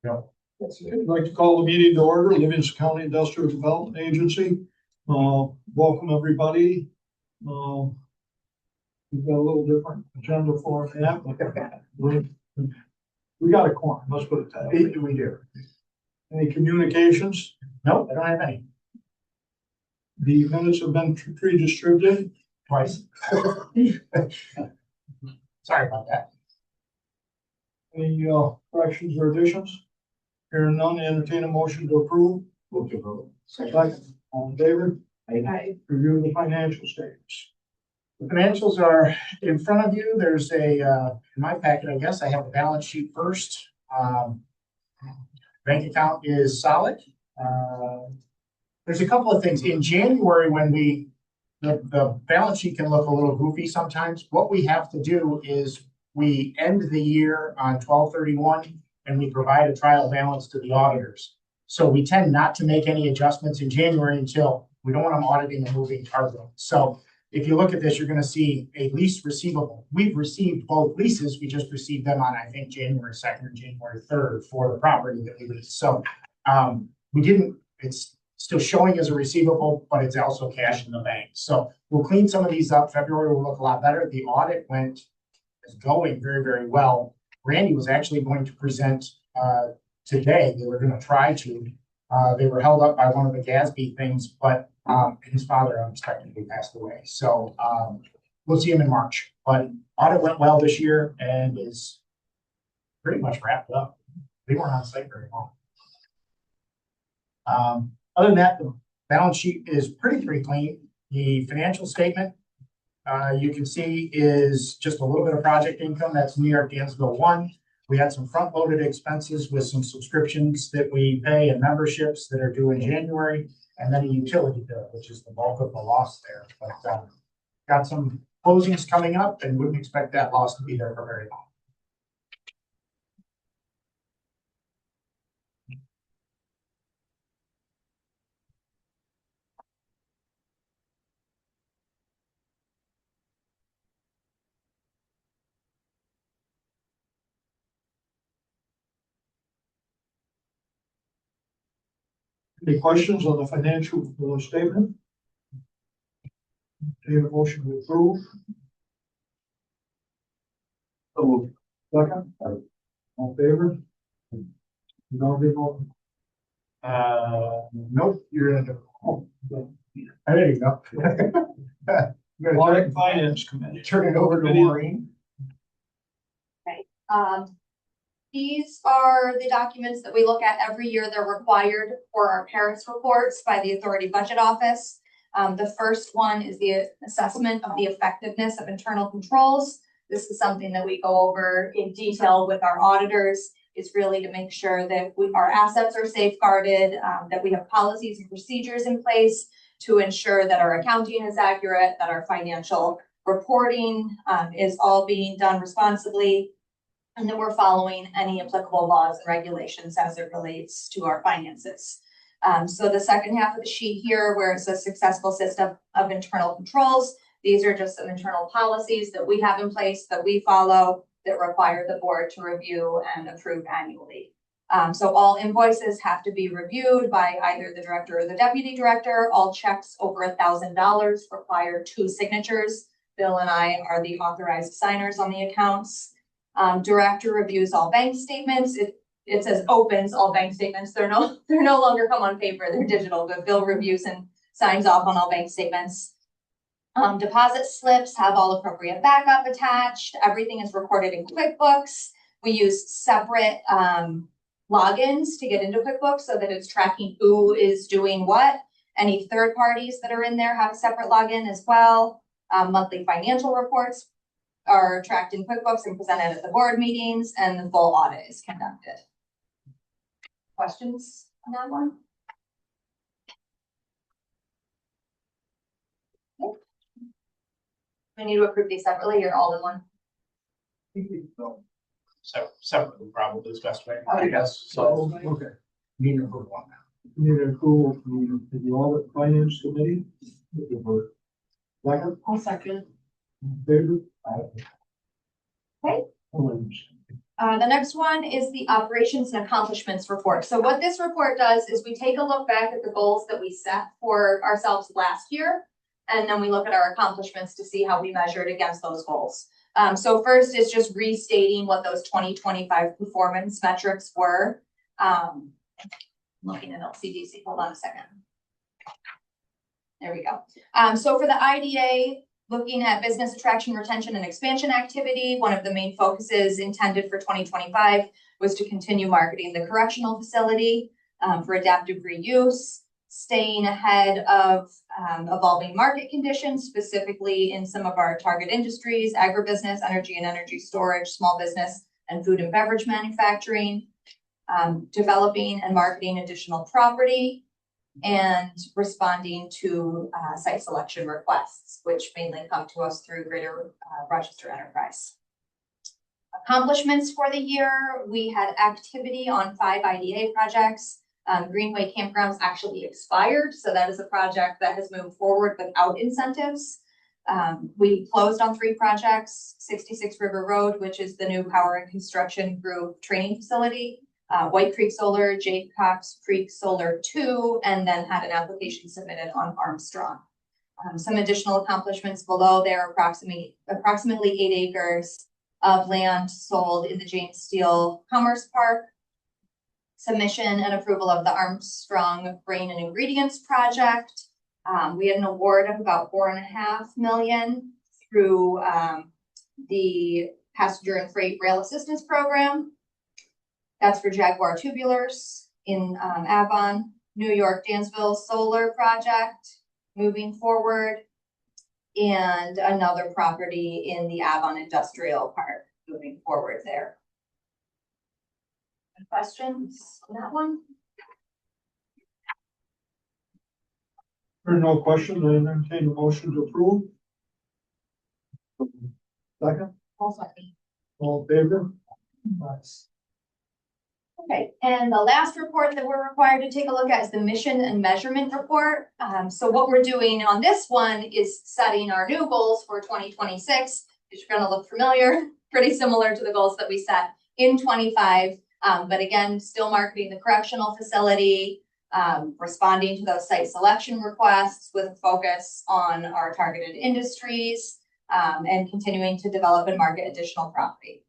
I'd like to call the meeting to order, Livingston County Industrial Development Agency. Welcome, everybody. We've got a little different agenda for that. We got a quorum, let's put it that way. We do. Any communications? Nope, I don't have any. The minutes have been pre-distributed. Twice. Sorry about that. Any corrections or additions? Hearing none, entertain a motion to approve. Move to vote. Second, all in favor? Aye. Review the financial statements. The financials are in front of you. There's a, in my packet, I guess I have the balance sheet first. Bank account is solid. There's a couple of things. In January, when the balance sheet can look a little goofy sometimes. What we have to do is we end the year on 12/31 and we provide a trial balance to the auditors. So we tend not to make any adjustments in January until we don't want them auditing a moving target. So if you look at this, you're going to see a lease receivable. We've received both leases. We just received them on, I think, January 2nd or January 3rd for the property that we leased. So it's still showing as a receivable, but it's also cash in the bank. So we'll clean some of these up. February will look a lot better. The audit is going very, very well. Randy was actually going to present today. They were going to try to. They were held up by one of the GASB things, but his father unexpectedly passed away. So we'll see him in March. But audit went well this year and is pretty much wrapped up. They weren't on site very long. Other than that, the balance sheet is pretty clean. The financial statement, you can see, is just a little bit of project income. That's New York Dansville 1. We had some front-loaded expenses with some subscriptions that we pay and memberships that are due in January, and then a utility bill, which is the bulk of the loss there. But got some closings coming up and wouldn't expect that loss to be there for very long. Any questions on the financial statement? Take a motion to approve. So, second, all in favor? No, Nope, you're in the, there you go. Audit and Finance Committee. Turn it over to Maureen. These are the documents that we look at every year. They're required for our parents' reports by the Authority Budget Office. The first one is the assessment of the effectiveness of internal controls. This is something that we go over in detail with our auditors. It's really to make sure that our assets are safeguarded, that we have policies and procedures in place to ensure that our accounting is accurate, that our financial reporting is all being done responsibly, and that we're following any applicable laws and regulations as it relates to our finances. So the second half of the sheet here, where it says successful system of internal controls, these are just some internal policies that we have in place that we follow that require the board to review and approve annually. So all invoices have to be reviewed by either the director or the deputy director. All checks over $1,000 require 2 signatures. Bill and I are the authorized signers on the accounts. Director reviews all bank statements. It says opens all bank statements. They're no longer come on paper, they're digital, but Bill reviews and signs off on all bank statements. Deposit slips have all appropriate backup attached. Everything is recorded in QuickBooks. We use separate logins to get into QuickBooks so that it's tracking who is doing what. Any third parties that are in there have a separate login as well. Monthly financial reports are tracked in QuickBooks and presented at the board meetings, and the full audit is conducted. Questions on that one? Okay. We need to approve these separately or all in one? Separately, probably is best way. Okay. I guess. So, okay. Need to approve one now. Need an approval from the Audit and Finance Committee. Second, I'll second. favor? Okay. The next one is the operations and accomplishments report. So what this report does is we take a look back at the goals that we set for ourselves last year. And then we look at our accomplishments to see how we measured against those goals. So first is just restating what those 2025 performance metrics were. Looking at LCDC, hold on a second. There we go. So for the IDA, looking at business attraction, retention, and expansion activity, one of the main focuses intended for 2025 was to continue marketing the correctional facility for adaptive reuse, staying ahead of evolving market conditions, specifically in some of our target industries, agribusiness, energy and energy storage, small business, and food and beverage manufacturing, developing and marketing additional property, and responding to site selection requests, which mainly come to us through Greater Rochester Enterprise. Accomplishments for the year, we had activity on 5 IDA projects. Greenway Campgrounds actually expired, so that is a project that has moved forward without incentives. We closed on 3 projects, 66 River Road, which is the new power and construction group training facility, White Creek Solar, Jaycox Creek Solar 2, and then had an application submitted on Armstrong. Some additional accomplishments below there, approximately 8 acres of land sold in the James Steele Commerce Park. Submission and approval of the Armstrong Grain and Ingredients Project. We had an award of about $4.5 million through the Passenger and Freight Rail Assistance Program. That's for Jaguar Tubulars in Avon. New York Dansville Solar Project moving forward. And another property in the Avon Industrial Park moving forward there. Questions on that one? There are no questions. I entertain a motion to approve. Second, all in favor? Nice. Okay, and the last report that we're required to take a look at is the mission and measurement report. So what we're doing on this one is setting our new goals for 2026, which are going to look familiar, pretty similar to the goals that we set in 25. But again, still marketing the correctional facility, responding to those site selection requests with a focus on our targeted industries, and continuing to develop and market additional property.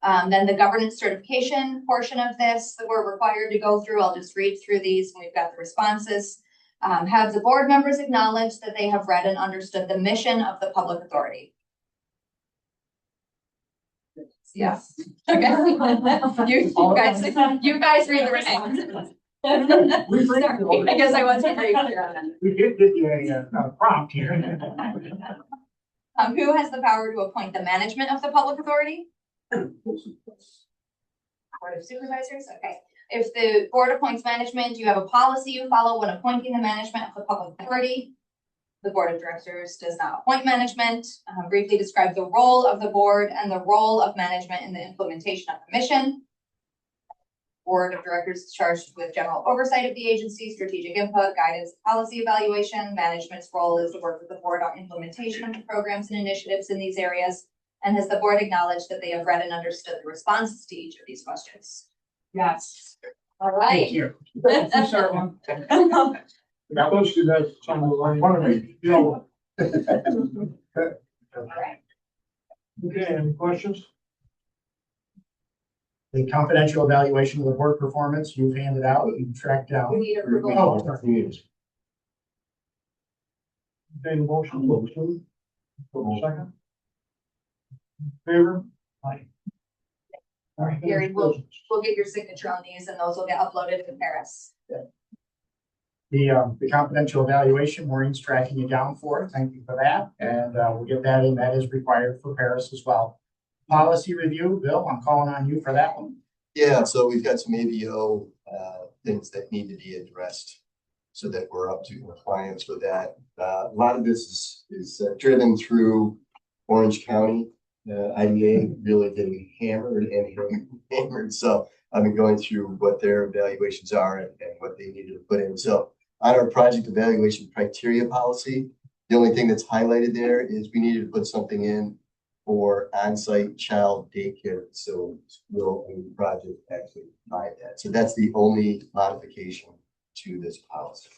Then the governance certification portion of this that we're required to go through, I'll just read through these and we've got the responses. Have the board members acknowledged that they have read and understood the mission of the public authority? Yes. Okay. You guys read the response. Sorry, I guess I wasn't very clear on that. We did give you a prompt here. Who has the power to appoint the management of the public authority? Board of Supervisors. Okay. If the board appoints management, you have a policy you follow when appointing the management of the public authority. The board of directors does not appoint management. Briefly describe the role of the board and the role of management in the implementation of the mission. Board of directors is charged with general oversight of the agency, strategic input, guidance, policy evaluation. Management's role is to work with the board on implementation of the programs and initiatives in these areas. And has the board acknowledged that they have read and understood the responses to each of these questions? Yes. All right. Thank you. Supposed to have some of the line. One of them, you know. All right. Okay, any questions? The confidential evaluation of the board performance you've handed out, you've tracked We down. need approval. Oh, sorry. Entertain a motion to approve. Second. Favor? Aye. Gary, we'll get your signature on these and those will get uploaded to Paris. The confidential evaluation, Maureen's tracking you down for it. Thank you for that. And we'll get that in. That is required for Paris as well. Policy review, Bill, I'm calling on you for that one. Yeah, so we've got some ABO things that need to be addressed so that we're up to compliance with that. A lot of this is driven through Orange County. IDA really getting hammered and hammered. So I've been going through what their evaluations are and what they needed to put in. So on our project evaluation criteria policy, the only thing that's highlighted there is we needed to put something in for on-site child daycare facilities. Will the project actually provide that? So that's the only modification to this policy.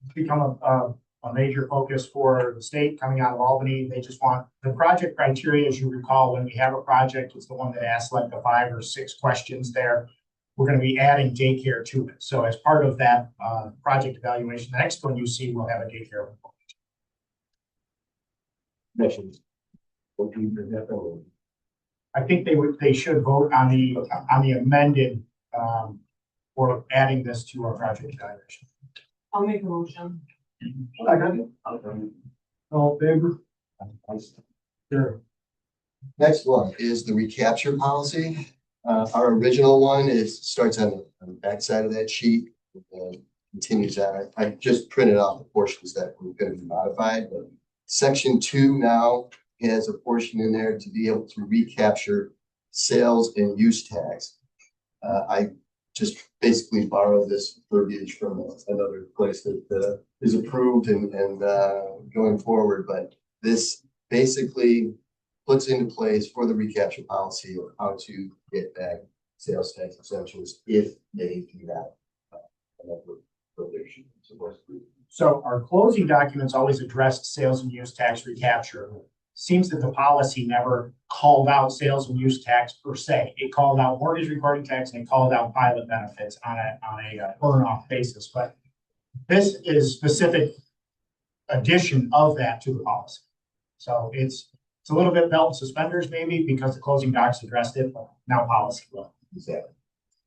It's become a major focus for the state coming out of Albany. They just want the project criteria, as you recall, when we have a project, it's the one that asks like the 5 or 6 questions there. We're going to be adding daycare to it. So as part of that project evaluation, the next one you see will have a daycare. I think they should vote on the amended or adding this to our project evaluation. I'll make a motion. All in favor? Sure. Next one is the recapture policy. Our original one starts on the backside of that sheet and continues on. I just printed off the portions that were going to be modified, but section 2 now has a portion in there to be able to recapture sales and use tax. I just basically borrowed this verbiage from another place that is approved and going forward, but this basically puts into place for the recapture policy of how to get back sales tax exemptions if they do that. So our closing documents always addressed sales and use tax recapture. Seems that the policy never called out sales and use tax per se. It called out mortgage recording tax and it called out pilot benefits on a burn-off basis. But this is specific addition of that to the policy. So it's a little bit belt and suspenders maybe because the closing docs addressed it, but now policy will. Exactly.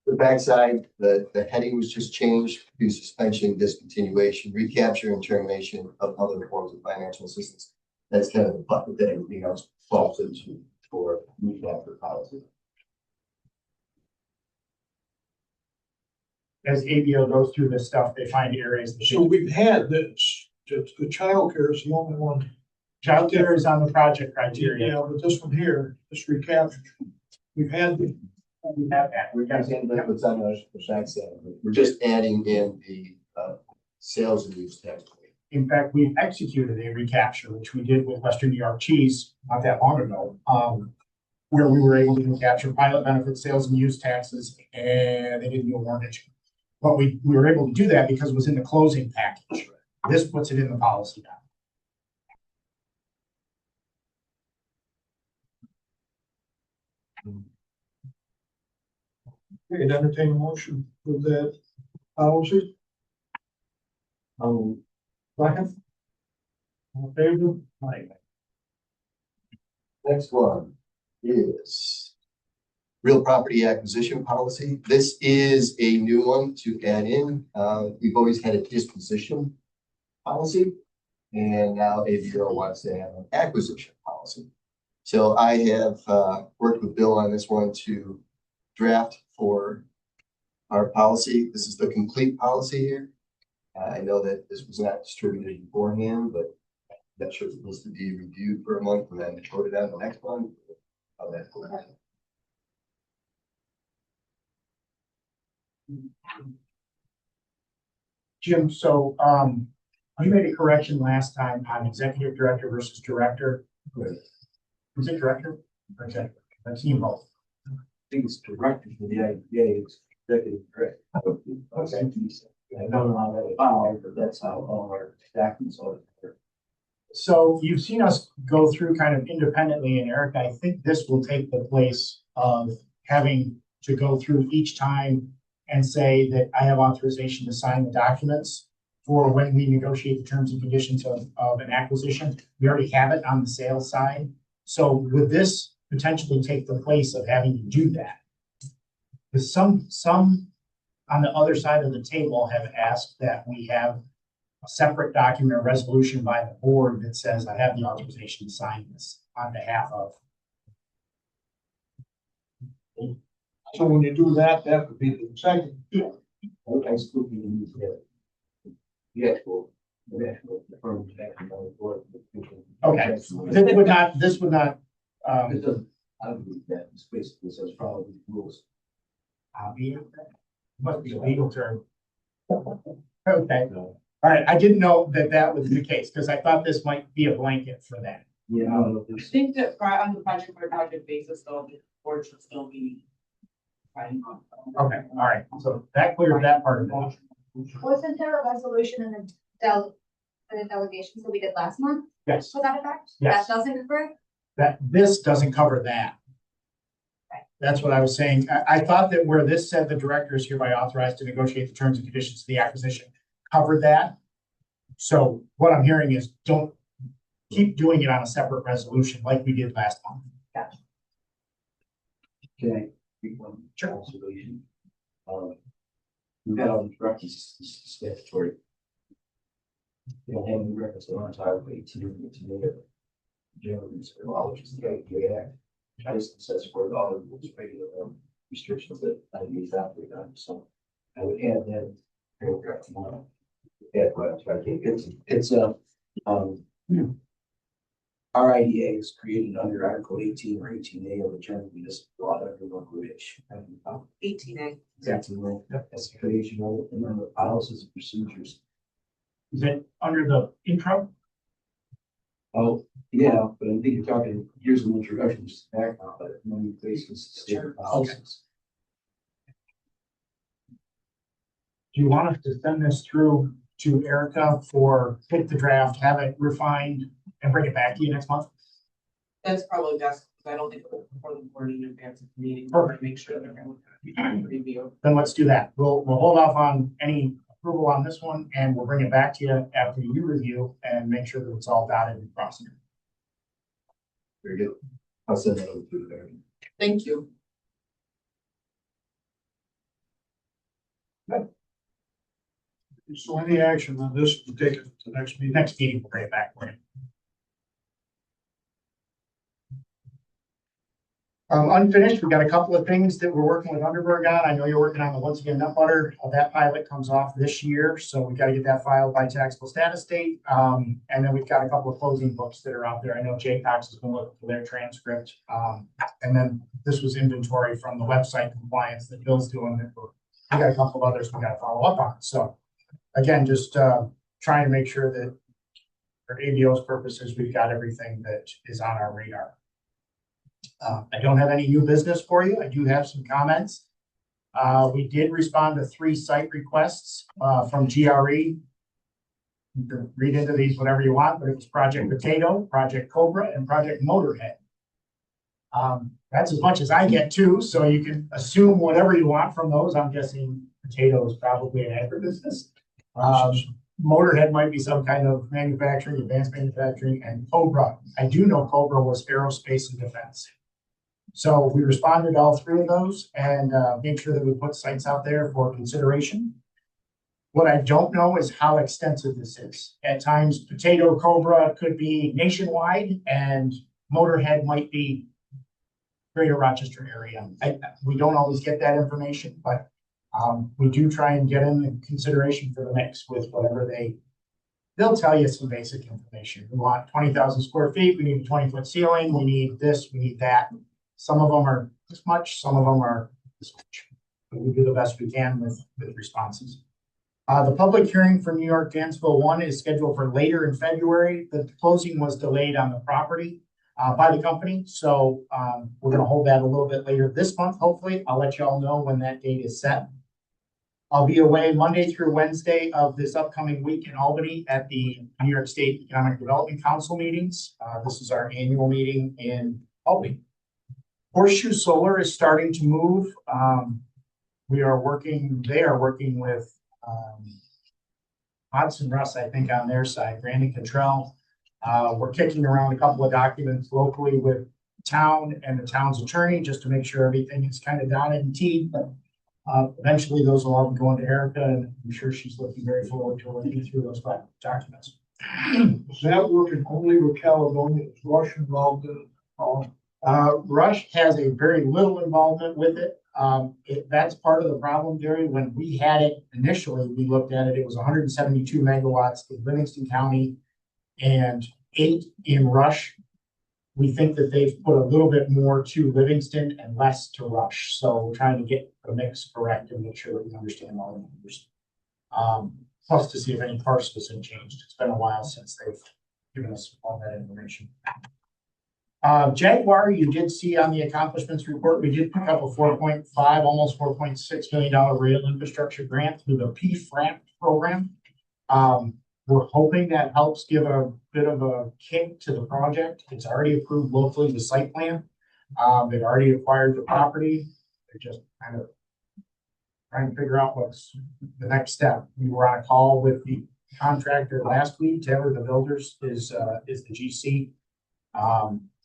The backside, the heading was just changed to suspension, discontinuation, recapture, and termination of other forms of financial assistance. That's kind of the bucket that everything else falls into for recapture policy. As ABO goes through this stuff, they find areas. So we've had this, just the childcare is the only one. Childcare is on the project criteria. Yeah, but this one here, this recapture, we've had the. We have that. We're just adding in the sales and use tax. In fact, we've executed a recapture, which we did with Western New York Cheese not that long ago, where we were able to recapture pilot benefits, sales and use taxes, and they didn't do a mortgage. But we were able to do that because it was in the closing package. This puts it in the policy now. Okay, entertain a motion with that policy. Second. All in favor? Aye. Next one is real property acquisition policy. This is a new one to add in. We've always had a disposition policy, and now ABO wants to have an acquisition policy. So I have worked with Bill on this one to draft for our policy. This is the complete policy here. I know that this was not distributed beforehand, but that sure needs to be reviewed for a month and then voted on the next one. How that goes. Jim, so you made a correction last time on executive director versus director. Right. Was it director? Okay, I've seen both. I think it's directed for the IDA, it's executive director. Okay. I don't know how that follows, but that's how all our documents are. So you've seen us go through kind of independently, and Eric, I think this will take the place of having to go through each time and say that I have authorization to sign the documents for when we negotiate the terms and conditions of an acquisition. We already have it on the sales side. So would this potentially take the place of having to do that? Because some on the other side of the table have asked that we have a separate document or resolution by the board that says I have the authorization to sign this on behalf of. So when you do that, that would be the second. I still think you need to get the actual firm action on the board. Okay, this would not, It doesn't, I don't believe that, it's basically says follow these rules. must be a legal term. Okay, all right, I didn't know that that was the case, because I thought this might be a blanket for that. Yeah, I don't know if I this. think that on the project by project basis, though, the board should still be. Fine. Okay, all right, so that clears that part of it. Wasn't there a resolution in the for the delegations that we did last month Yes, to that effect? Yes. That doesn't cover it? this doesn't cover that. Right. That's what I was saying. I thought that where this said the director is hereby authorized to negotiate the terms and conditions of the acquisition covered that. So what I'm hearing is don't keep doing it on a separate resolution like we did last month. Can I make one observation? We've got all these references to statutory. You know, having reference to Title 18 to make it. Generally, which is the IDA Act. Just says for all of those regular restrictions that IDA's operate on, so I would add that paragraph tomorrow. Add what I think it's our IDA is created under Article 18 or 18A of the General Municipal Law under Which. 18A. That's the creation of it, and then the policies and procedures. Is it under the intro? Oh, yeah, but I think you're talking, here's an introduction, just back on, but many places, state policies. Do you want us to send this through to Erica for take the draft, have it refined and bring it back to you next month? That's probably best, because I don't think it'll before the board in advance of the meeting. Perfect. Make sure they're going to review. Then let's do that. We'll hold off on any approval on this one and we'll bring it back to you after you review and make sure that it's all dotted and crossed. Very good. I'll send that over to the. Thank you. So any action on this to take it to the next meeting? Next meeting, we'll bring it back for you. Unfinished, we've got a couple of things that we're working with Underberg on. I know you're working on the Once Again Nut Butter. That pilot comes off this year, so we've got to get that filed by taxable status date. And then we've got a couple of closing books that are out there. I know Jay Cox has been looking for their transcript. And then this was inventory from the website compliance that Bill's doing. We got a couple of others we got to follow up on. So again, just trying to make sure that for ABO's purposes, we've got everything that is on our radar. I don't have any new business for you. I do have some comments. We did respond to 3 site requests from GRE. You can read into these whatever you want, but it was Project Potato, Project Cobra, and Project Motorhead. That's as much as I get too, so you can assume whatever you want from those. I'm guessing Potato is probably an agribusiness. Motorhead might be some kind of manufacturing, advanced manufacturing, and Cobra. I do know Cobra was aerospace and defense. So we responded to all 3 of those and made sure that we put sites out there for consideration. What I don't know is how extensive this is. At times, Potato Cobra could be nationwide and Motorhead might be Greater Rochester area. We don't always get that information, but we do try and get in the consideration for the mix with whatever they'll tell you some basic information. We want 20,000 square feet. We need a 20-foot ceiling. We need this, we need that. Some of them are this much, some of them are this much. But we do the best we can with responses. The public hearing for New York Danceville 1 is scheduled for later in February. The closing was delayed on the property by the company. So we're going to hold that a little bit later this month, hopefully. I'll let you all know when that date is set. I'll be away Monday through Wednesday of this upcoming week in Albany at the New York State Economic Development Council meetings. This is our annual meeting in Albany. Horseshoe Solar is starting to move. They are working with Hodson Russ, I think, on their side, Brandon Cottrell. We're kicking around a couple of documents locally with town and the town's attorney just to make sure everything is kind of dotted and T'd. But eventually those will all be going to Erica, and I'm sure she's looking very forward to working through those documents. Is that working only with Caledonia? Is Rush involved in it? Rush has a very little involvement with it. That's part of the problem, Jerry. When we had it initially, we looked at it, it was 172 megawatts in Livingston County and 8 in Rush. We think that they've put a little bit more to Livingston and less to Rush. So we're trying to get the mix correct and make sure that we understand all the numbers. Plus to see if any parcels have changed. It's been a while since they've given us all that information. Jaguar, you did see on the accomplishments report, we did pick up a $4.5, almost $4.6 million rail infrastructure grant through the PFRAMP program. We're hoping that helps give a bit of a kick to the project. It's already approved locally, the site plan. They've already acquired the property. They're just kind of trying to figure out what's the next step. We were on a call with the contractor last week. Taylor the Builders is the GC.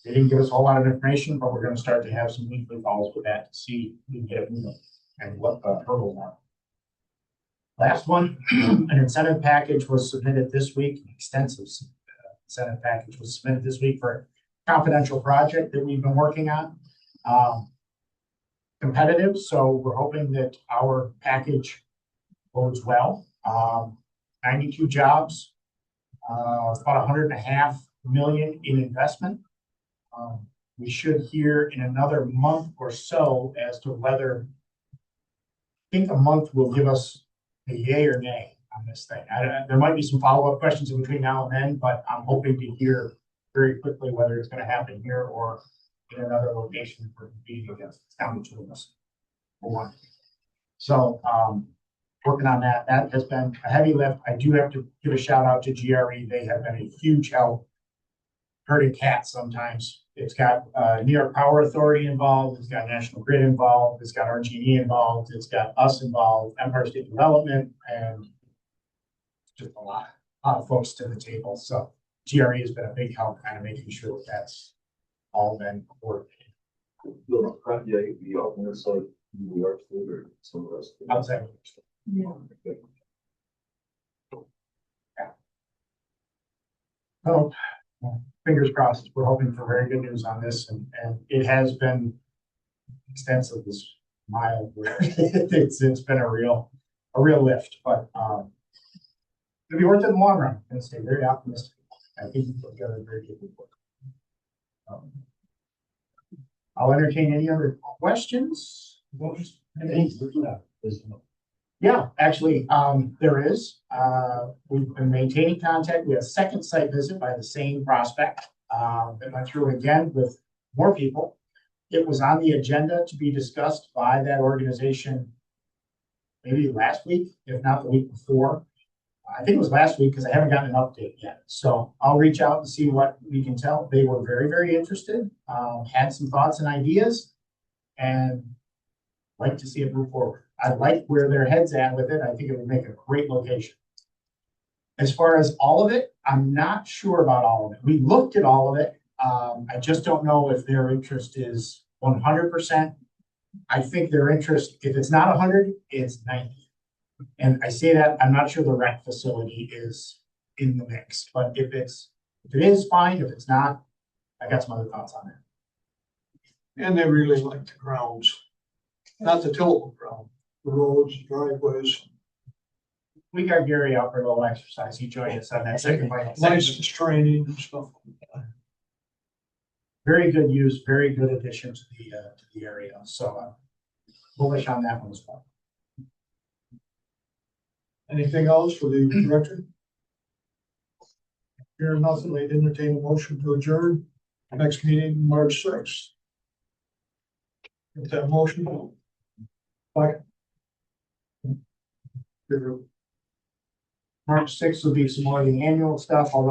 They didn't give us a whole lot of information, but we're gonna start to have some weekly calls with that to see if we can get it moving and what the hurdles are. Last one, an incentive package was submitted this week, an extensive incentive package was submitted this week for a confidential project that we've been working on. Competitive, so we're hoping that our package bodes well. 92 jobs, about $100.5 million in investment. We should hear in another month or so as to whether, I think a month will give us a yay or nay on this thing. There might be some follow-up questions in between now and then, but I'm hoping to hear very quickly whether it's going to happen here or in another location for competing against County Tools. So, working on that. That has been a heavy lift. I do have to give a shout out to GRE. They have been a huge help. Herding cats sometimes. It's got New York Power Authority involved. It's got National Grid involved. It's got RG&E involved. It's got us involved, Empire State Development, and just a lot of folks to the table. So GRE has been a big help, kind of making sure that that's all been coordinated. Will the project be open as like New York State or somewhere else? Outside. Oh, fingers crossed. We're hoping for very good news on this, and it has been extensive this mile. It's been a real lift, but it'll be worth it in the long run. I'm gonna stay very optimistic. I think we've put together a very good report. I'll entertain any other questions. Yeah, actually, there is. We've been maintaining contact. We had a second site visit by the same prospect. That went through it again with more people. It was on the agenda to be discussed by that organization maybe last week, if not the week before. I think it was last week because I haven't gotten an update yet. So I'll reach out and see what we can tell. They were very, very interested, had some thoughts and ideas, and like to see it move forward. I like where their head's at with it. I think it would make a great location. As far as all of it, I'm not sure about all of it. We looked at all of it. I just don't know if their interest is 100%. I think their interest, if it's not 100, it's 90. And I say that, I'm not sure the rec facility is in the mix, but if it is, fine. If it's not, I got some other thoughts on it. And they really like the grounds, not the tillable ground, the roads, driveways, We got Gary out for a little exercise. He joined us on that second one. license training and stuff like that. Very good use, very good addition to the area. So bullish on that one as well. Anything else for the director? Hearing nothing, I'd entertain a motion to adjourn. Next meeting, March 6th. Get that motion. Bye. March 6th will be some more of the annual stuff, although